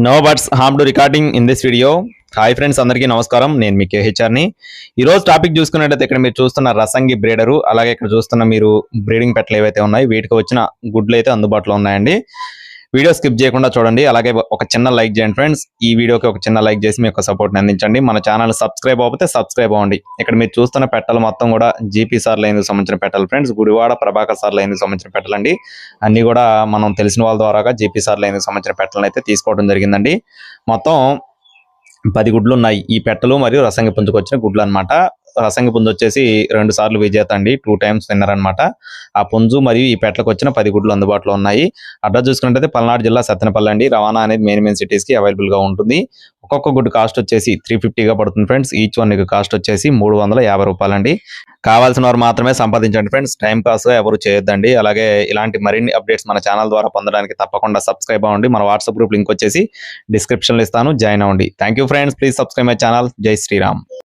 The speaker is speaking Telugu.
No birds harm to recording in this video. Hi friends, అందరికీ నమస్కారం. నేను మీ కేహెచ్ఆర్ని. ఈరోజు టాపిక్ చూసుకున్నట్టయితే ఇక్కడ మీరు చూస్తున్న రసంగి బ్రీడరు, అలాగే ఇక్కడ చూస్తున్న మీరు బ్రీడింగ్ పెట్టలు ఏవైతే ఉన్నాయి వీటికి వచ్చిన గుడ్లు అయితే అందుబాటులో ఉన్నాయండి. వీడియో స్కిప్ చేయకుండా చూడండి, అలాగే ఒక చిన్న లైక్ చేయండి ఫ్రెండ్స్. ఈ వీడియోకి ఒక చిన్న లైక్ చేసి మీ యొక్క సపోర్ట్ని అందించండి. మన ఛానల్ సబ్స్క్రైబ్ అవ్వకపోతే సబ్స్క్రైబ్ అవ్వండి. ఇక్కడ మీరు చూస్తున్న పెట్టలు మొత్తం కూడా జీపీ సార్ లైన్కి సంబంధించిన పెట్టలు ఫ్రెండ్స్. గుడివాడ ప్రభాకర్ సార్ లైన్కి సంబంధించిన పెట్టలండి. అన్నీ కూడా మనం తెలిసిన వాళ్ళ ద్వారా జీపీ సార్ లైన్కి సంబంధించిన పెట్టలను అయితే తీసుకోవడం జరిగిందండి. మొత్తం 10 గుడ్లు ఉన్నాయి ఈ పెట్టలు మరియు రసంగి పుంజుకు వచ్చిన గుడ్లు అనమాట. రసంగి పుంజు వచ్చేసి 2 సార్లు విజేత అండి, 2 టైమ్స్ విన్నర్ అనమాట. ఆ పుంజు మరియు ఈ పెట్టలకు వచ్చిన 10 గుడ్లు అందుబాటులో ఉన్నాయి. అడ్రస్ చూసుకున్నట్టయితే పల్నాడు జిల్లా సత్తెనపల్లి అండి. రవాణా అనేది మెయిన్ సిటీస్ కి అవైలబుల్ గా ఉంటుంది. ఒక్కొక్క గుడ్డు కాస్ట్ వచ్చేసి 350గా పడుతుంది ఫ్రెండ్స్. ఈచ్ వన్ కాస్ట్ వచ్చేసి 350 రూపాయలండి. కావాల్సిన వారు మాత్రమే సంపాదించండి ఫ్రెండ్స్. టైం పాస్ గా ఎవరు చేయొద్దండి. అలాగే ఇలాంటి మరిన్ని అప్డేట్స్ మన ఛానల్ ద్వారా పొందడానికి తప్పకుండా సబ్స్క్రైబ్ అవ్వండి. మన వాట్సాప్ గ్రూప్ లింక్ వచ్చేసి డిస్క్రిప్షన్ లో ఇస్తాను, జాయిన్ అవ్వండి. Thank you friends, please subscribe my channel. జై శ్రీరామ్.